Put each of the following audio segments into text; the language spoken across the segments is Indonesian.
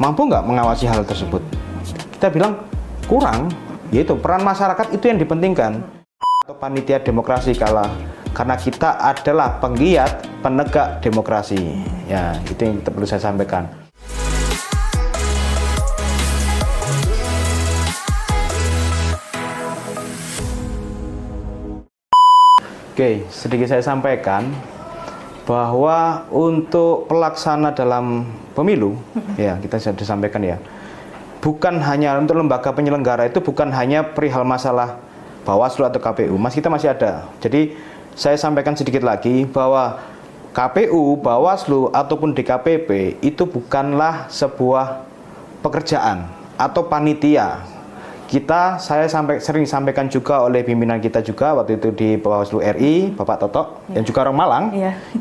Mampu nggak mengawasi hal tersebut? Kita bilang kurang, yaitu peran masyarakat itu yang dipentingkan. Atau panitia demokrasi karena kita adalah penggiat penegak demokrasi. Ya, itu yang perlu saya sampaikan. Oke, sedikit saya sampaikan bahwa untuk pelaksana dalam pemilu, ya kita sudah disampaikan ya, bukan hanya untuk lembaga penyelenggara itu bukan hanya perihal masalah Bawaslu atau KPU, kita masih ada. Jadi saya sampaikan sedikit lagi bahwa KPU, Bawaslu ataupun DKPP itu bukanlah sebuah pekerjaan atau panitia. Saya sering sampaikan juga oleh pimpinan kita juga waktu itu di Bawaslu RI, Bapak Toto, dan juga orang Malang,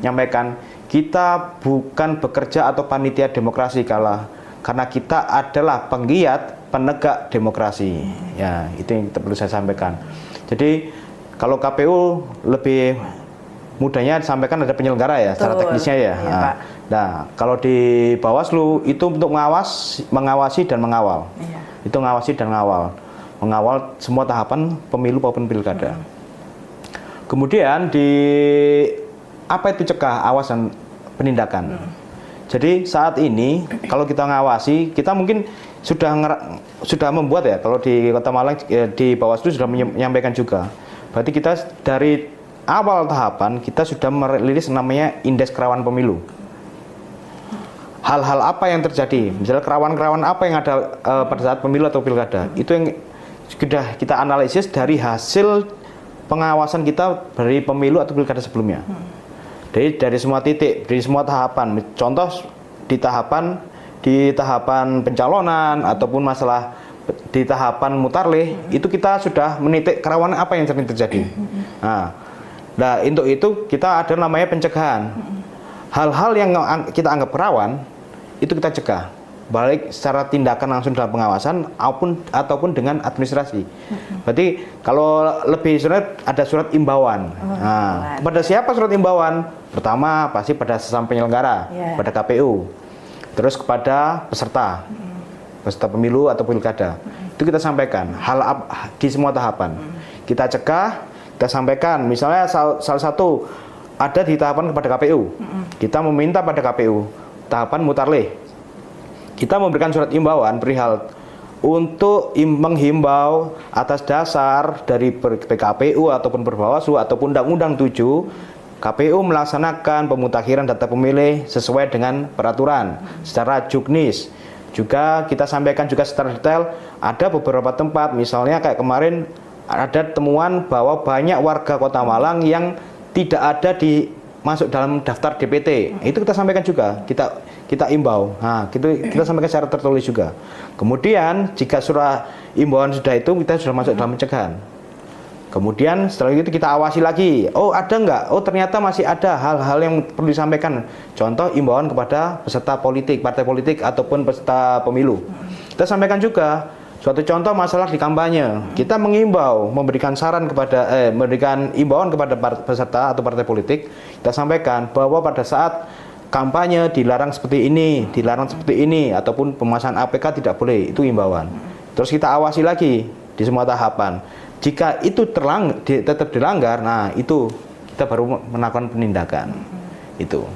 nyampaikan kita bukan bekerja atau panitia demokrasi karena kita adalah penggiat penegak demokrasi. Ya, itu yang perlu saya sampaikan. Jadi kalau KPU lebih mudahnya disampaikan ada penyelenggara ya, secara teknisnya ya. Nah, kalau di Bawaslu itu untuk mengawasi dan mengawal. Itu ngawasi dan mengawal semua tahapan pemilu maupun pilkada. Kemudian apa itu cegah, awas dan penindakan. Jadi saat ini kalau kita ngawasi, kita mungkin sudah membuat ya, kalau di Kota Malang di Bawaslu sudah menyampaikan juga. Berarti kita dari awal tahapan kita sudah merilis namanya indeks kerawanan pemilu. Hal-hal apa yang terjadi, misalnya kerawanan apa yang ada pada saat pemilu atau pilkada, itu yang sudah kita analisis dari hasil pengawasan kita dari pemilu atau pilkada sebelumnya. Dari semua titik, dari semua tahapan. Contoh di tahapan pencalonan ataupun masalah di tahapan mutarlih, itu kita sudah menitik kerawanan apa yang sering terjadi. Nah, untuk itu kita ada namanya pencegahan. Hal-hal yang kita anggap rawan itu kita cegah, baik secara tindakan langsung dalam pengawasan ataupun dengan administrasi. Berarti kalau lebih surat ada surat imbauan. Kepada siapa surat imbauan? Pertama pasti pada sesama penyelenggara, pada KPU. Terus kepada peserta pemilu atau pilkada. Itu kita sampaikan di semua tahapan. Kita cegah, kita sampaikan. Misalnya salah satu ada di tahapan kepada KPU. Kita meminta pada KPU tahapan mutarlih. Kita memberikan surat imbauan perihal untuk menghimbau atas dasar dari PKPU ataupun Bawaslu ataupun Undang-Undang 7, KPU melaksanakan pemutakhiran data pemilih sesuai dengan peraturan secara juknis. Juga kita sampaikan juga secara detail, ada beberapa tempat misalnya kayak kemarin ada temuan bahwa banyak warga Kota Malang yang tidak ada masuk dalam daftar DPT. Itu kita sampaikan juga, kita imbau. Kita sampaikan secara tertulis juga. Kemudian jika surat imbauan sudah itu, kita sudah masuk dalam pencegahan. Kemudian setelah itu kita awasi lagi. Oh, ada nggak? Oh, ternyata masih ada hal-hal yang perlu disampaikan. Contoh imbauan kepada peserta politik, partai politik ataupun peserta pemilu. Kita sampaikan juga. Suatu contoh masalah di kampanye, kita mengimbau, memberikan imbauan kepada peserta atau partai politik. Kita sampaikan bahwa pada saat kampanye dilarang seperti ini, ataupun pemasangan APK tidak boleh, itu imbauan. Terus kita awasi lagi di semua tahapan. Jika itu tetap dilanggar, nah itu kita baru melakukan penindakan. Itu.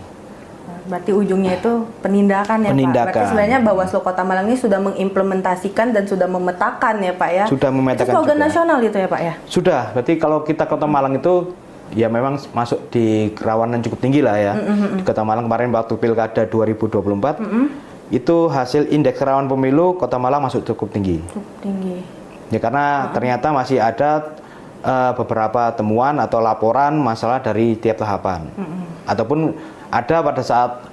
Berarti ujungnya itu penindakan ya Pak. Berarti sebenarnya Bawaslu Kota Malang ini sudah mengimplementasikan dan sudah memetakan ya Pak ya. Sudah memetakan. Itu slogan nasional itu ya Pak ya. Sudah. Berarti kalau kita Kota Malang itu ya memang masuk di kerawanan cukup tinggi lah ya. Di Kota Malang kemarin waktu pilkada 2024 itu hasil indeks kerawanan pemilu Kota Malang masuk cukup tinggi. Cukup tinggi. Ya karena ternyata masih ada beberapa temuan atau laporan masalah dari tiap tahapan. Ataupun ada pada saat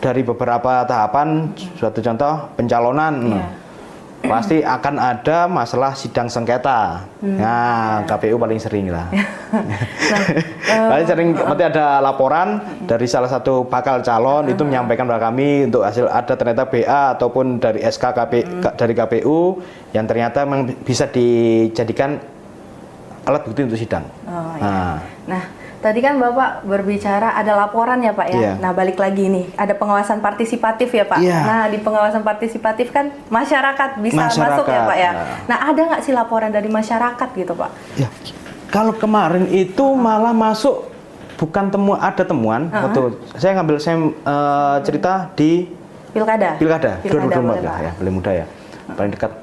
dari beberapa tahapan, suatu contoh pencalonan, pasti akan ada masalah sidang sengketa. Nah, KPU paling sering lah. Paling sering, berarti ada laporan dari salah satu bakal calon itu menyampaikan kepada kami untuk hasil ada ternyata BA ataupun dari SK dari KPU yang ternyata memang bisa dijadikan alat bukti untuk sidang. Nah, Tadi kan Bapak berbicara ada laporan ya Pak ya. Iya. Nah balik lagi nih, ada pengawasan partisipatif ya Pak. Iya. Nah di pengawasan partisipatif kan masyarakat bisa masuk ya Pak ya. Nah ada nggak sih laporan dari masyarakat gitu Pak? Ya, kalau kemarin itu malah masuk bukan ada temuan. Waktu saya cerita di Pilkada 2024 ya, paling muda ya, paling dekat.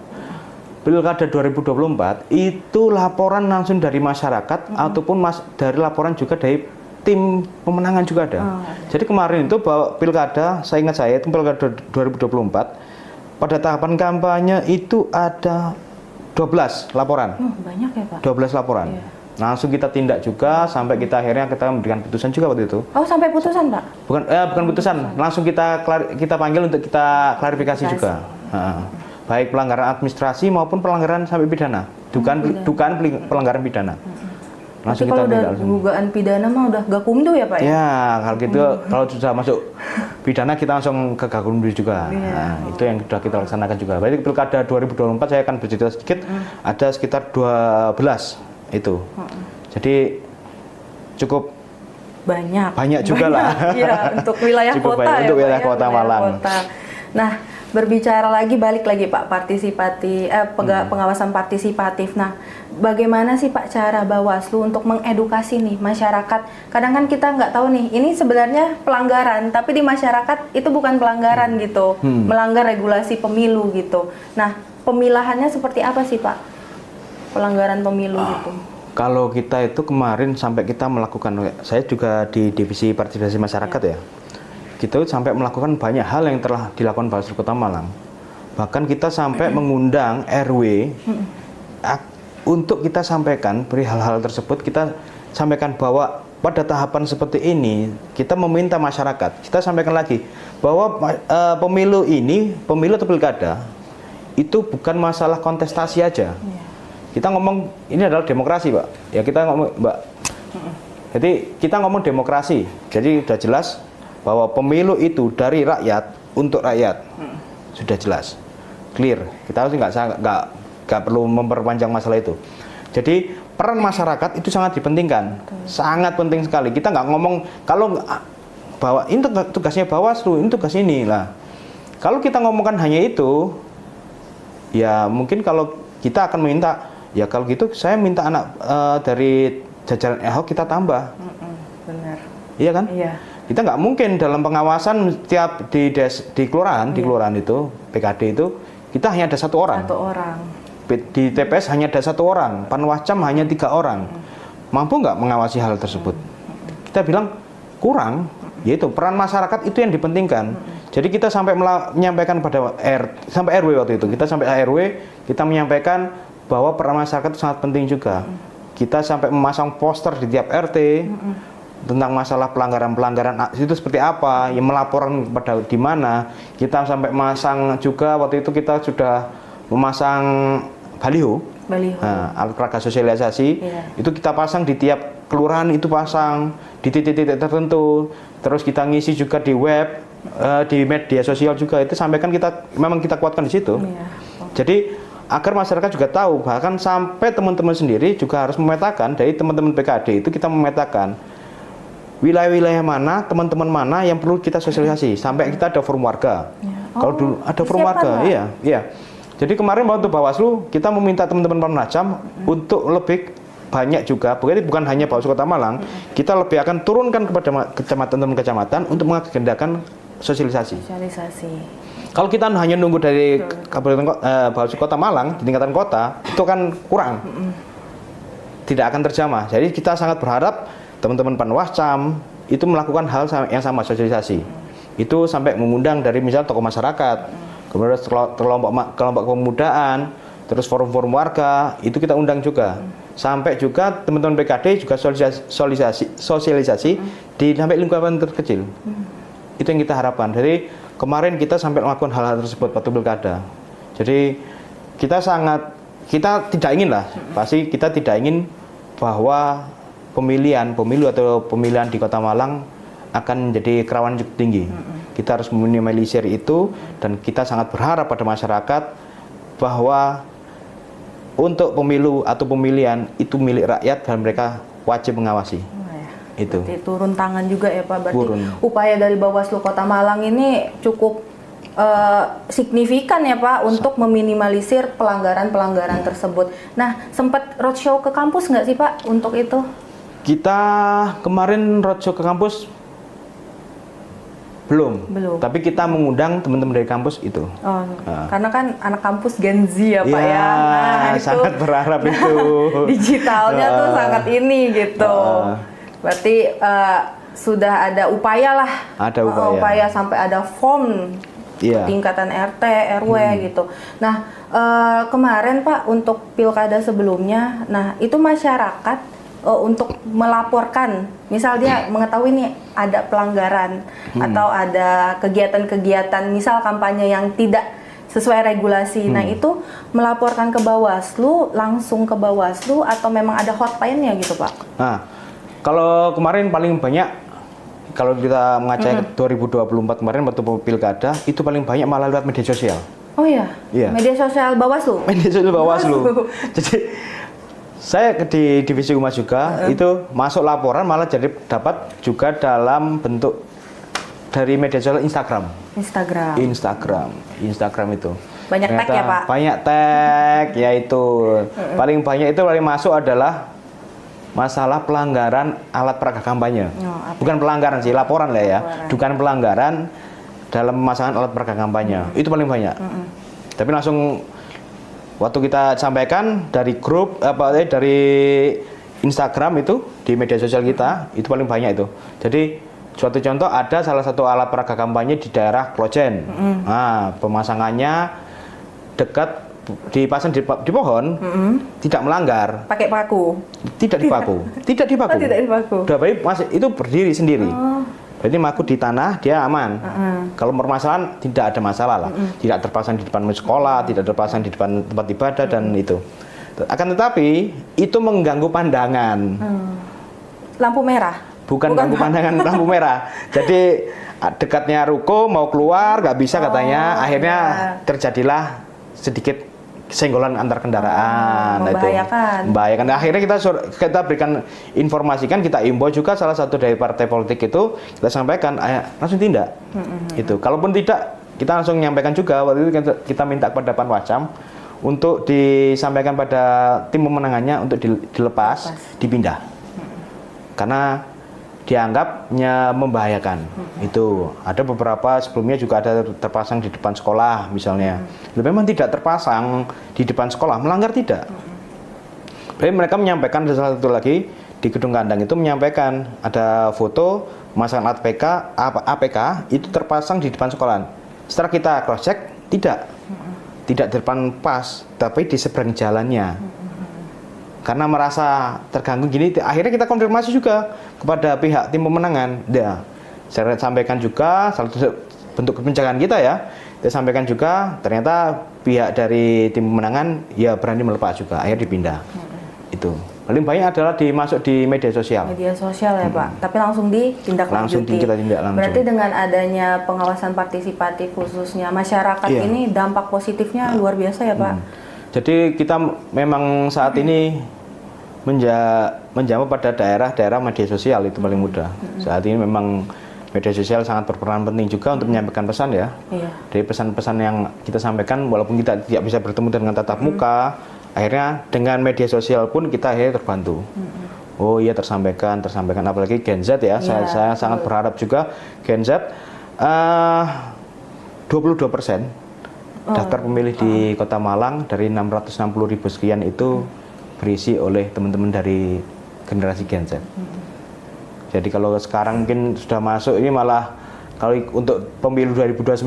Pilkada 2024 itu laporan langsung dari masyarakat ataupun dari laporan juga dari tim pemenangan juga ada. Jadi kemarin itu bahwa pilkada, saya ingat itu pilkada 2024 pada tahapan kampanye itu ada 12 laporan. Banyak ya Pak? 12 laporan. Iya. Langsung kita tindak juga sampai kita akhirnya kita memberikan putusan juga waktu itu. Oh sampai putusan Pak? Bukan putusan, langsung kita panggil untuk kita klarifikasi juga. Baik pelanggaran administrasi maupun pelanggaran sampai pidana, dugaan pelanggaran pidana. Langsung tapi kalau udah dugaan pidana mah udah gakumdu ya Pak ya? Ya kalau gitu kalau sudah masuk pidana kita langsung ke gakumdu juga. Nah, itu yang sudah kita laksanakan juga. Berarti pilkada 2024 saya akan bercerita sedikit, ada sekitar 12 itu. Jadi cukup banyak juga lah. Ya untuk wilayah kota ya. Untuk wilayah kota Malang. Nah berbicara balik lagi Pak, pengawasan partisipatif. Nah, bagaimana sih Pak cara Bawaslu untuk mengedukasi nih masyarakat? Kadang kan kita nggak tahu nih, ini sebenarnya pelanggaran, tapi di masyarakat itu bukan pelanggaran gitu, melanggar regulasi pemilu gitu. Nah, pemilahannya seperti apa sih Pak? Pelanggaran pemilu gitu. Kalau kita itu kemarin sampai kita melakukan, saya juga di divisi partisipasi masyarakat ya. Kita sampai melakukan banyak hal yang telah dilakukan Bawaslu Kota Malang. Bahkan kita sampai mengundang RW untuk kita sampaikan perihal hal tersebut. Kita sampaikan bahwa pada tahapan seperti ini kita meminta masyarakat. Kita sampaikan lagi bahwa pemilu atau pilkada itu bukan masalah kontestasi aja. Kita ngomong ini adalah demokrasi, Pak. Ya kita ngomong, Mbak. Jadi kita ngomong demokrasi. Jadi sudah jelas bahwa pemilu itu dari rakyat untuk rakyat. Sudah jelas, clear. Kita harus nggak perlu memperpanjang masalah itu. Jadi peran masyarakat itu sangat dipentingkan, sangat penting sekali. Kita nggak ngomong kalau bahwa ini tugasnya Bawaslu, ini tugas ini lah. Kalau kita ngomongkan hanya itu, ya mungkin kalau kita akan minta, ya kalau gitu saya minta anak dari jajaran Ahok kita tambah. Benar. Iya kan? Iya. Kita nggak mungkin dalam pengawasan setiap di kelurahan, di kelurahan itu PKD itu kita hanya ada satu orang. Di TPS hanya ada satu orang, Panwascam hanya 3 orang. Mampu nggak mengawasi hal tersebut? Kita bilang kurang, yaitu peran masyarakat itu yang dipentingkan. Jadi kita sampai menyampaikan pada sampai RW waktu itu, kita sampai RW, kita menyampaikan bahwa peran masyarakat itu sangat penting juga. Kita sampai memasang poster di tiap RT. Tentang masalah pelanggaran itu seperti apa, yang melaporkan kepada di mana. Kita sampai memasang juga waktu itu kita sudah memasang baliho. Nah, alat peraga sosialisasi itu kita pasang di tiap kelurahan, itu pasang di titik-titik tertentu. Terus kita ngisi juga di web, di media sosial juga itu sampaikan memang kita kuatkan di situ. Jadi agar masyarakat juga tahu, bahkan sampai teman-teman sendiri juga harus memetakan dari teman-teman PKD itu kita memetakan wilayah-wilayah mana, teman-teman mana yang perlu kita sosialisasi. Sampai kita ada forum warga. Kalau dulu ada forum warga, iya. Jadi kemarin waktu Bawaslu kita meminta teman-teman Panwascam untuk lebih banyak juga, bukan hanya Bawaslu Kota Malang, kita lebih akan turunkan kepada kecamatan untuk mengagendakan sosialisasi. Kalau kita hanya nunggu dari Bawaslu Kota Malang di tingkatan kota, itu kan kurang. Tidak akan terjamah. Jadi kita sangat berharap teman-teman Panwascam itu melakukan hal yang sama, sosialisasi. Itu sampai mengundang dari misalnya tokoh masyarakat, kemudian kelompok kepemudaan, terus forum-forum warga, itu kita undang juga. Sampai juga teman-teman PKD juga sosialisasi di sampai lingkungan terkecil. Itu yang kita harapkan. Jadi kemarin kita sampai melakukan hal-hal tersebut waktu pilkada. Jadi kita tidak ingin lah, pasti kita tidak ingin bahwa pemilu atau pemilihan di Kota Malang akan menjadi kerawanan cukup tinggi. Kita harus meminimalisir itu, dan kita sangat berharap pada masyarakat bahwa untuk pemilu atau pemilihan itu milik rakyat dan mereka wajib mengawasi. Itu. Berarti turun tangan juga ya Pak. Berarti Turun. upaya dari Bawaslu Kota Malang ini cukup signifikan ya Pak untuk meminimalisir pelanggaran-pelanggaran tersebut. Nah, sempat roadshow ke kampus nggak sih Pak untuk itu? Kita kemarin roadshow ke kampus belum. Tapi kita mengundang teman-teman dari kampus itu. Oh, karena kan anak kampus Gen Z ya Pak ya. Nah, itu sangat berharap itu. Digitalnya tuh sangat ini gitu. Berarti sudah ada upaya lah. Ada upaya sampai ada form tingkatan RT, RW gitu. Nah, kemarin Pak untuk pilkada sebelumnya, nah itu masyarakat untuk melaporkan, misal dia mengetahui nih ada pelanggaran atau ada kegiatan-kegiatan, misal kampanye yang tidak sesuai regulasi. Nah itu melaporkan ke Bawaslu, langsung ke Bawaslu atau memang ada hotline-nya gitu Pak? Nah, kalau kemarin paling banyak, kalau kita mengaca 2024 kemarin waktu pilkada, itu paling banyak malah lewat media sosial. Oh iya? Media sosial Bawaslu? Media sosial Bawaslu. Jadi saya di divisi humas juga, itu masuk laporan malah jadi dapat juga dalam bentuk dari media sosial Instagram itu. Banyak tag ya Pak? Banyak tag, yaitu paling banyak itu paling masuk adalah masalah pelanggaran alat peraga kampanye. Bukan pelanggaran sih, laporan lah ya. Bukan pelanggaran dalam pemasangan alat peraga kampanye. Itu paling banyak. Tapi langsung waktu kita sampaikan dari grup dari Instagram itu di media sosial kita, itu paling banyak itu. Jadi suatu contoh, ada salah satu alat peraga kampanye di daerah Klojen. Nah, pemasangannya dekat dipasang di pohon, tidak melanggar. Pakai paku? Tidak dipaku. Tidak dipaku. Oh, tidak dipaku. Udah baik, itu berdiri sendiri. Berarti maku di tanah, dia aman. Kalau permasalahan tidak ada masalah lah. Tidak terpasang di depan sekolah, tidak terpasang di depan tempat ibadah dan itu. Akan tetapi itu mengganggu pandangan. Lampu merah? Bukan lampu pandangan, lampu merah. Jadi dekatnya ruko mau keluar nggak bisa katanya. Akhirnya terjadilah sedikit senggolan antar kendaraan. Membahayakan. Akhirnya kita berikan informasikan, kita imbau juga salah satu dari partai politik itu, kita sampaikan langsung tindak. Itu kalaupun tidak, kita langsung menyampaikan juga. Waktu itu kita minta kepada Panwascam untuk disampaikan pada tim pemenangannya untuk dilepas, dipindah. Karena dianggapnya membahayakan. Itu ada beberapa sebelumnya juga ada terpasang di depan sekolah misalnya. Memang tidak terpasang di depan sekolah, melanggar tidak. Tapi mereka menyampaikan, ada salah satu lagi di gedung kandang itu menyampaikan ada foto pemasangan APK itu terpasang di depan sekolah. Setelah kita cross check, tidak di depan pas, tapi di seberang jalannya. Karena merasa terganggu gini, akhirnya kita konfirmasi juga kepada pihak tim pemenangan. Saya sampaikan juga salah satu bentuk pencegahan kita ya. Saya sampaikan juga ternyata pihak dari tim pemenangan ya berani melepas juga, akhirnya dipindah. Itu paling banyak adalah dimasuk di media sosial. Media sosial ya Pak, tapi langsung ditindaklanjuti. Langsung kita tindak langsung. Berarti dengan adanya pengawasan partisipatif khususnya masyarakat ini dampak positifnya luar biasa ya Pak. Jadi kita memang saat ini menjamah pada daerah-daerah media sosial itu paling mudah. Saat ini memang media sosial sangat berperan penting juga untuk menyampaikan pesan ya. Dari pesan-pesan yang kita sampaikan, walaupun kita tidak bisa bertemu dengan tatap muka, akhirnya dengan media sosial pun kita akhirnya terbantu. Oh iya, tersampaikan apalagi Gen Z ya. Saya sangat berharap juga Gen Z 22% daftar pemilih di Kota Malang dari 660.000 sekian itu berisi oleh teman-teman dari generasi Gen Z. Jadi kalau sekarang mungkin sudah masuk, ini malah kalau untuk pemilu 2029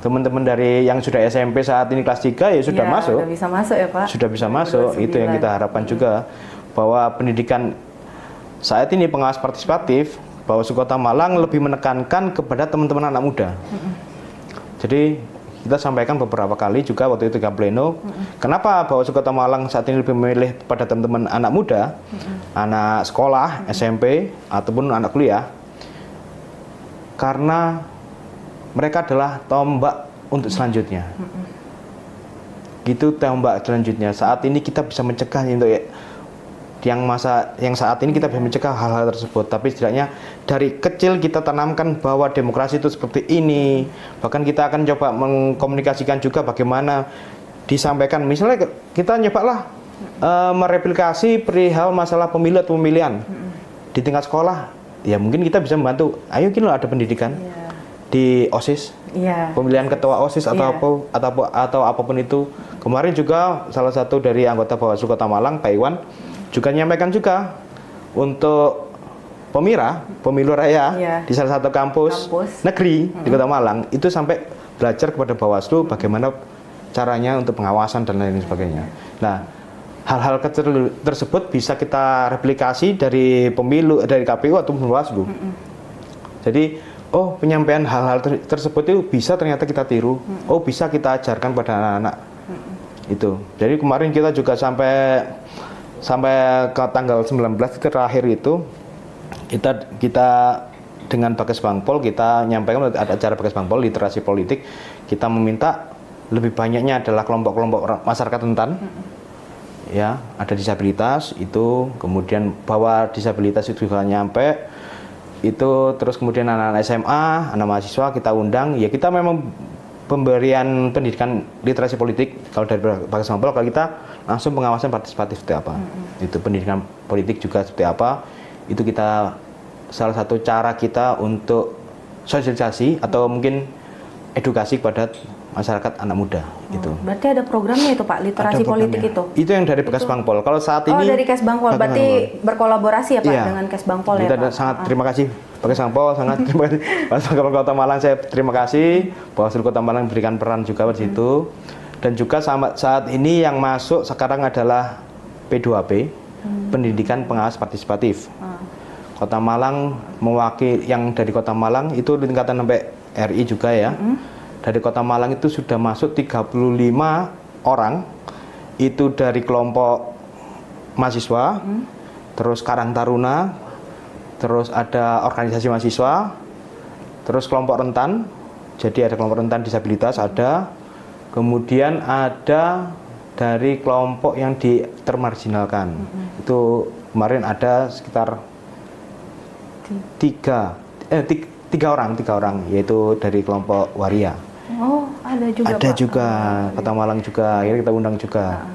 teman-teman dari yang sudah SMP saat ini kelas 3 ya sudah masuk. Sudah bisa masuk ya Pak. Sudah bisa masuk, itu yang kita harapkan juga, bahwa pendidikan saat ini pengawas partisipatif Bawaslu Kota Malang lebih menekankan kepada teman-teman anak muda. Jadi kita sampaikan beberapa kali juga waktu itu ke pleno, kenapa Bawaslu Kota Malang saat ini lebih memilih pada teman-teman anak muda, anak sekolah, SMP, ataupun anak kuliah, karena mereka adalah tombak untuk selanjutnya. Gitu tombak selanjutnya. Saat ini kita bisa mencegah untuk yang saat ini kita bisa mencegah hal-hal tersebut. Tapi setidaknya dari kecil kita tanamkan bahwa demokrasi itu seperti ini. Bahkan kita akan coba mengkomunikasikan juga bagaimana disampaikan. Misalnya kita nyobalah mereplikasi perihal masalah pemilu atau pemilihan di tingkat sekolah. Ya mungkin kita bisa membantu. Ayo kita ada pendidikan di OSIS, pemilihan ketua OSIS atau apapun itu. Kemarin juga salah satu dari anggota Bawaslu Kota Malang, Pak Iwan, juga menyampaikan juga untuk pemilu raya di salah satu kampus negeri di Kota Malang itu sampai belajar kepada Bawaslu bagaimana caranya untuk pengawasan dan lain sebagainya. Nah, hal-hal kecil tersebut bisa kita replikasi dari pemilu, dari KPU atau Bawaslu. Jadi, penyampaian hal-hal tersebut itu bisa ternyata kita tiru, bisa kita ajarkan pada anak-anak. Itu. Jadi kemarin kita juga sampai ke tanggal 19 terakhir itu kita dengan Bagas Bangpol kita nyampaikan ada acara Bagas Bangpol literasi politik, kita meminta lebih banyaknya adalah kelompok-kelompok masyarakat rentan, ya ada disabilitas itu, kemudian bahwa disabilitas itu juga nyampe itu, terus kemudian anak-anak SMA, anak mahasiswa kita undang, ya kita memang pemberian pendidikan literasi politik kalau dari Bagas Bangpol, kalau kita langsung pengawasan partisipatif seperti apa, itu pendidikan politik juga seperti apa, itu kita salah satu cara kita untuk sosialisasi atau mungkin edukasi kepada masyarakat anak muda. Itu. Berarti ada programnya itu Pak, literasi politik itu? Itu yang dari Bagas Bangpol. Kalau saat ini dari Kes Bangpol, berarti berkolaborasi ya Pak dengan Kes Bangpol ya Pak? Sangat terima kasih Bagas Bangpol, sangat terima kasih Bagas Bangpol Kota Malang, saya terima kasih Bawaslu Kota Malang memberikan peran juga di situ. Dan juga saat ini yang masuk sekarang adalah P2P, Pendidikan Pengawas Partisipatif. Kota Malang mewakili, yang dari Kota Malang itu tingkatan sampai RI juga ya. Dari Kota Malang itu sudah masuk 35 orang, itu dari kelompok mahasiswa, terus Karang Taruna, terus ada organisasi mahasiswa, terus kelompok rentan, jadi ada kelompok rentan disabilitas ada, kemudian ada dari kelompok yang termarginalkan. Itu kemarin ada sekitar tiga orang, yaitu dari kelompok waria. Ada juga Kota Malang juga, akhirnya kita undang juga.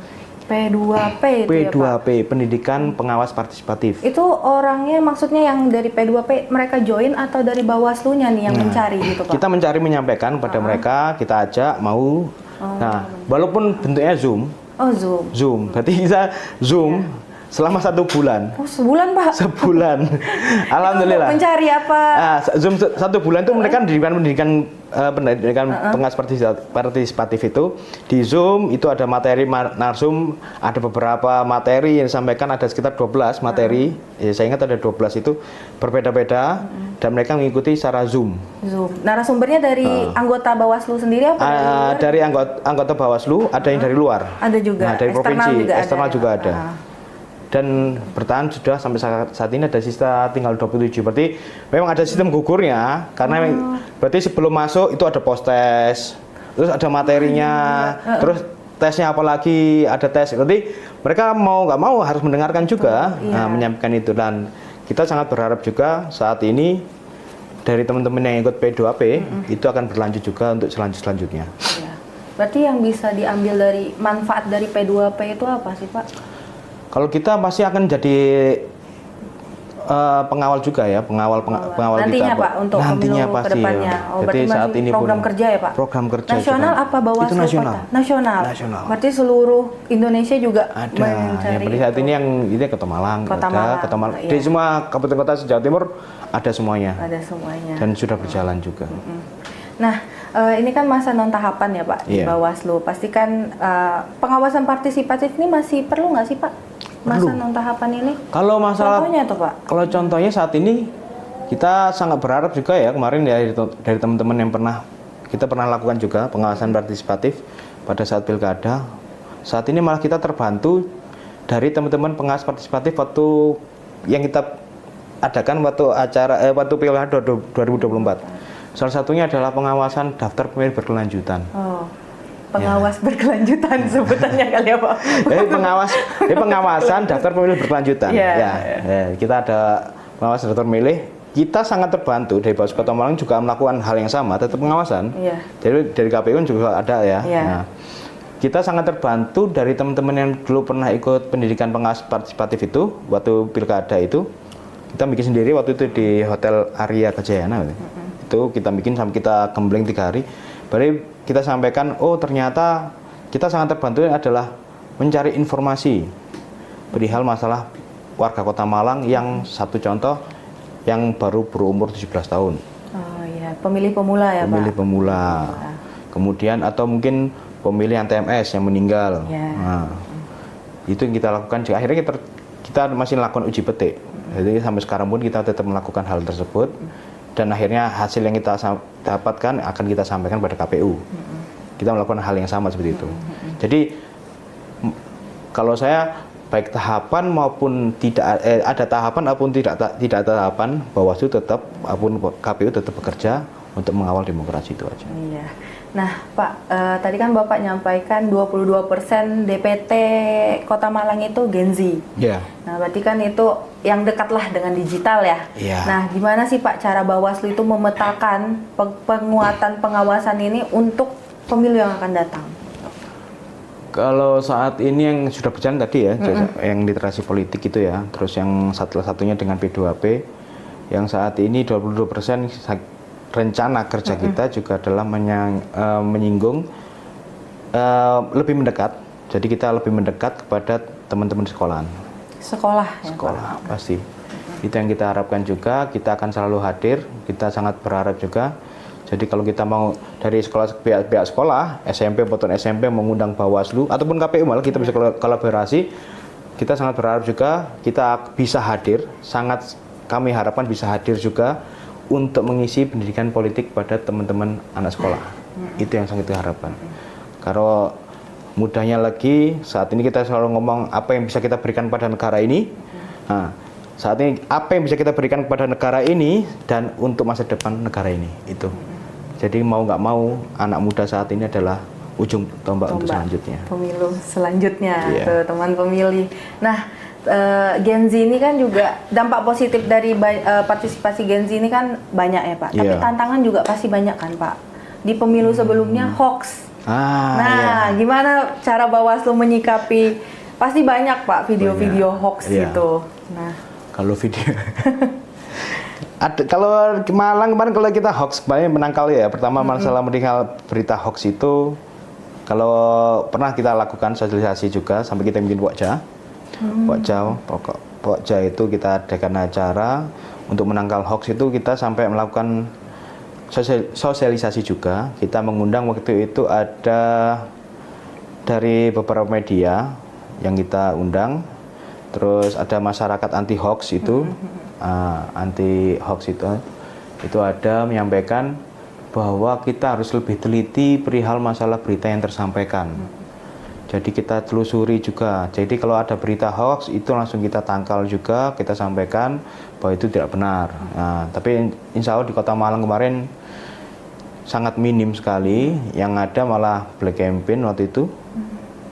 P2P itu P2P, ya, Pendidikan Pengawas Partisipatif. Itu orangnya maksudnya yang dari P2P mereka join atau dari Bawaslu-nya nih yang mencari gitu Pak? Kita mencari menyampaikan kepada mereka, kita ajak mau. Nah, walaupun bentuknya Zoom. Zoom. Berarti kita Zoom selama 1 bulan. Sebulan Pak? Sebulan. Alhamdulillah. Mencari apa? Zoom 1 bulan itu mereka pendidikan pengawas partisipatif itu di Zoom itu ada materi narsum, ada beberapa materi yang disampaikan, ada sekitar 12 materi. Saya ingat ada 12 itu berbeda-beda dan mereka mengikuti secara Zoom. Narasumbernya dari anggota Bawaslu sendiri apa? Dari anggota Bawaslu, ada yang dari luar. Ada juga. Dari provinsi, eksternal juga ada. Dan bertahan sudah sampai saat ini ada sisa tinggal 27. Berarti memang ada sistem gugurnya, karena berarti sebelum masuk itu ada post test, terus ada materinya, terus tesnya apalagi ada tes. Berarti mereka mau nggak mau harus mendengarkan juga, menyampaikan itu. Dan kita sangat berharap juga saat ini dari teman-teman yang ikut P2P itu akan berlanjut juga untuk selanjutnya. Berarti yang bisa diambil dari manfaat dari P2P itu apa sih Pak? Kalau kita pasti akan jadi pengawal juga ya, pengawal nantinya kita, Pak, untuk nantinya pemilu pasti kedepannya. ya. Berarti saat ini program kerja ya Pak? Program kerja nasional juga. Apa Bawaslu? Itu nasional. Nasional. Berarti seluruh Indonesia juga ada. Mencari ya, saat ini yang ini Kota Malang, Kota Malang. Di semua kabupaten kota se-Jawa Timur ada semuanya. Ada semuanya. Dan sudah berjalan juga. Nah, ini kan masa non tahapan ya Pak di Bawaslu. Pastikan pengawasan partisipatif ini masih perlu nggak sih Pak? Masa non tahapan ini? Kalau masalah contohnya tuh Pak? Kalau contohnya saat ini kita sangat berharap juga ya, kemarin dari teman-teman yang kita pernah lakukan juga pengawasan partisipatif pada saat pilkada. Saat ini malah kita terbantu dari teman-teman pengawas partisipatif waktu yang kita adakan waktu pilkada 2024. Salah satunya adalah pengawasan daftar pemilih berkelanjutan. pengawas berkelanjutan sebutannya kali ya Pak. Pengawasan daftar pemilih berkelanjutan. Kita ada pengawas daftar pemilih. Kita sangat terbantu dari Bawaslu Kota Malang juga melakukan hal yang sama, tetap pengawasan. Jadi dari KPU juga ada ya. Nah, kita sangat terbantu dari teman-teman yang dulu pernah ikut pendidikan pengawas partisipatif itu waktu pilkada itu. Kita bikin sendiri waktu itu di Hotel Arya Kejayana. Itu kita bikin sampai kita gembleng 3 hari. Baru kita sampaikan, oh ternyata kita sangat terbantu adalah mencari informasi perihal masalah warga Kota Malang yang satu contoh yang baru berumur 17 tahun. Oh iya, pemilih pemula ya Pak? Pemilih pemula. Kemudian atau mungkin pemilih yang TMS yang meninggal. Nah, itu yang kita lakukan. Akhirnya kita masih lakukan uji petik. Jadi sampai sekarang pun kita tetap melakukan hal tersebut. Dan akhirnya hasil yang kita dapatkan akan kita sampaikan pada KPU. Kita melakukan hal yang sama seperti itu. Jadi kalau saya baik tahapan maupun tidak ada tahapan maupun tidak ada tahapan, Bawaslu tetap maupun KPU tetap bekerja untuk mengawal demokrasi itu aja. Iya. Nah, Pak, tadi kan Bapak nyampaikan 22% DPT Kota Malang itu Gen Z. Nah, berarti kan itu yang dekatlah dengan digital ya. Nah, gimana sih Pak cara Bawaslu itu memetakan penguatan pengawasan ini untuk pemilu yang akan datang? Kalau saat ini yang sudah berjalan tadi ya, yang literasi politik itu ya, terus yang satunya dengan P2P, yang saat ini 22% rencana kerja kita juga adalah menyinggung lebih mendekat. Jadi kita lebih mendekat kepada teman-teman sekolahan. Sekolah ya, Sekolah pasti. Itu yang kita harapkan juga. Kita akan selalu hadir. Kita sangat berharap juga. Jadi kalau kita mau dari pihak sekolah, SMP maupun SMP mengundang Bawaslu ataupun KPU malah kita bisa kolaborasi. Kita sangat berharap juga kita bisa hadir. Kami harapkan bisa hadir juga untuk mengisi pendidikan politik pada teman-teman anak sekolah. Itu yang sangat kita harapkan. Kalau mudahnya lagi, saat ini kita selalu ngomong apa yang bisa kita berikan pada negara ini. Nah, saat ini apa yang bisa kita berikan kepada negara ini dan untuk masa depan negara ini itu. Jadi mau nggak mau anak muda saat ini adalah ujung tombak untuk selanjutnya. Pemilu selanjutnya ke teman pemilih. Nah, Gen Z ini kan juga dampak positif dari partisipasi Gen Z ini kan banyak ya Pak. Tapi tantangan juga pasti banyak kan Pak. Di pemilu sebelumnya hoax. Gimana cara Bawaslu menyikapi? Pasti banyak Pak video-video hoax gitu. Nah, kalau video kalau Malang kemarin kalau kita hoax banyak menangkal ya. Pertama masalah meninggal berita hoax itu kalau pernah kita lakukan sosialisasi juga sampai kita bikin Pokja. Pokja itu kita adakan acara untuk menangkal hoax itu kita sampai melakukan sosialisasi juga. Kita mengundang waktu itu ada dari beberapa media yang kita undang. Terus ada masyarakat anti hoax itu. Anti hoax itu ada menyampaikan bahwa kita harus lebih teliti perihal masalah berita yang tersampaikan. Jadi kita telusuri juga. Jadi kalau ada berita hoax itu langsung kita tangkal juga, kita sampaikan bahwa itu tidak benar. Nah, tapi insya Allah di Kota Malang kemarin sangat minim sekali. Yang ada malah black campaign waktu itu.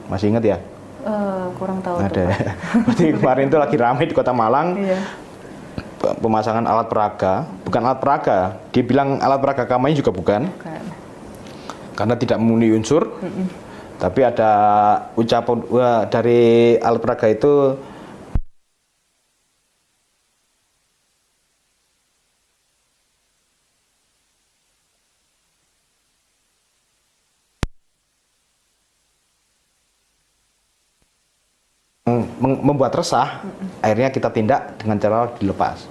Masih ingat ya? Kurang tahu. Ada. Berarti kemarin itu lagi ramai di Kota Malang. Pemasangan alat peraga, bukan alat peraga, dibilang alat peraga kampanye juga bukan. Karena tidak memenuhi unsur. Tapi ada ucapan dari alat peraga itu membuat resah, akhirnya kita tindak dengan cara dilepas.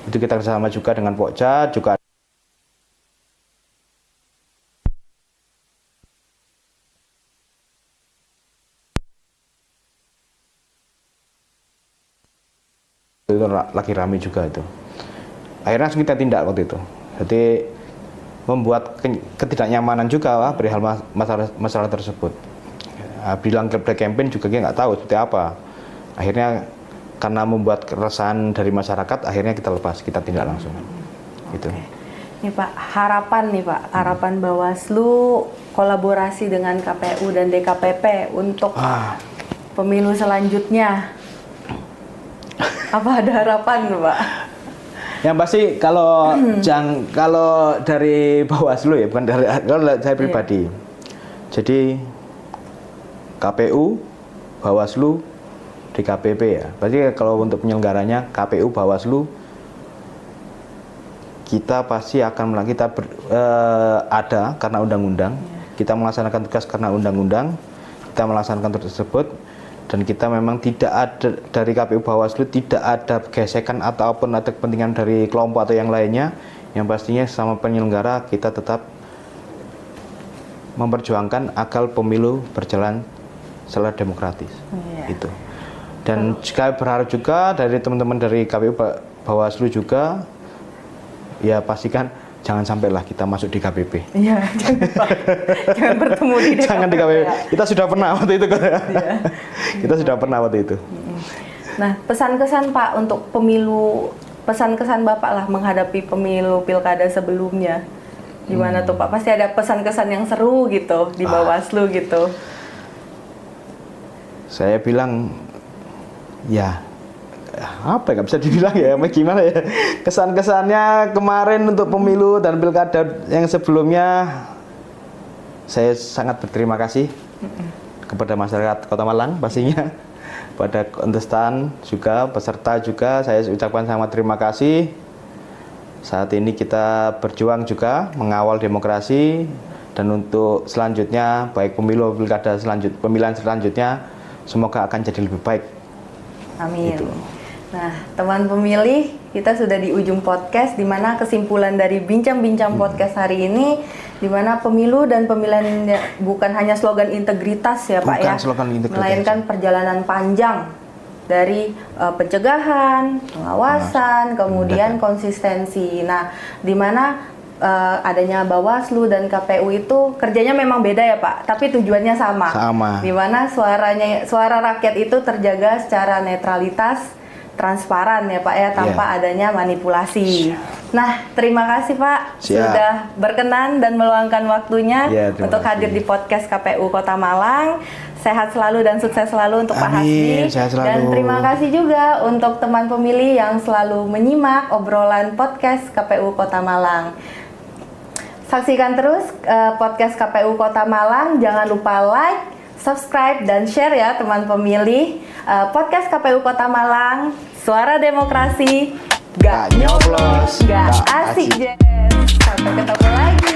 Itu kita bersama juga dengan Pokja, juga itu lagi rame juga itu. Akhirnya kita tindak waktu itu. Jadi membuat ketidaknyamanan juga perihal masalah tersebut. Bilang ke black campaign juga dia nggak tahu seperti apa. Akhirnya karena membuat keresahan dari masyarakat, akhirnya kita lepas, kita tindak langsung. Gitu. Nih Pak, harapan Bawaslu kolaborasi dengan KPU dan DKPP untuk pemilu selanjutnya. Apa ada harapan Pak? Yang pasti kalau kalau dari Bawaslu ya, bukan dari kalau saya pribadi. Jadi KPU, Bawaslu, DKPP ya. Berarti kalau untuk penyelenggaranya KPU, Bawaslu, kita pasti akan ada karena undang-undang. Kita melaksanakan tugas karena undang-undang. Kita melaksanakan tersebut dan kita memang tidak ada dari KPU, Bawaslu tidak ada gesekan ataupun ada kepentingan dari kelompok atau yang lainnya. Yang pastinya sama penyelenggara kita tetap memperjuangkan agar pemilu berjalan secara demokratis. Itu. Dan juga berharap juga dari teman-teman dari KPU, Bawaslu juga ya pastikan jangan sampailah kita masuk di KPP. Iya, jangan bertemu di DKP. Jangan di KPP. Kita sudah pernah waktu itu. Kita sudah pernah waktu itu. Nah, pesan-kesan Pak untuk pemilu, pesan-kesan Bapak lah menghadapi pemilu pilkada sebelumnya. Gimana tuh Pak? Pasti ada pesan-kesan yang seru gitu di Bawaslu gitu. Saya bilang ya apa ya, nggak bisa dibilang ya gimana ya, kesan-kesannya kemarin untuk pemilu dan pilkada yang sebelumnya saya sangat berterima kasih kepada masyarakat Kota Malang pastinya, pada kontestan juga, peserta juga saya ucapkan sangat terima kasih. Saat ini kita berjuang juga mengawal demokrasi dan untuk selanjutnya baik pemilu pilkada pemilihan selanjutnya semoga akan jadi lebih baik. Amin. Gitu. Nah, teman pemilih, kita sudah di ujung podcast, di mana kesimpulan dari bincang-bincang podcast hari ini, di mana pemilu dan pemilihan bukan hanya slogan integritas ya Pak ya, melainkan perjalanan panjang dari pencegahan, pengawasan, kemudian konsistensi. Nah, di mana adanya Bawaslu dan KPU itu kerjanya memang beda ya Pak, tapi tujuannya sama. Di mana suara rakyat itu terjaga secara netralitas, transparan ya Pak ya, tanpa adanya manipulasi. Nah, terima kasih Pak sudah berkenan dan meluangkan waktunya untuk hadir di podcast KPU Kota Malang. Sehat selalu dan sukses selalu untuk Pak Hasbi. Dan terima kasih juga untuk teman pemilih yang selalu menyimak obrolan podcast KPU Kota Malang. Saksikan terus podcast KPU Kota Malang. Jangan lupa like, subscribe, dan share ya teman pemilih. Podcast KPU Kota Malang, suara demokrasi, gak nyoblos, gak asik, Jess. Sampai ketemu lagi.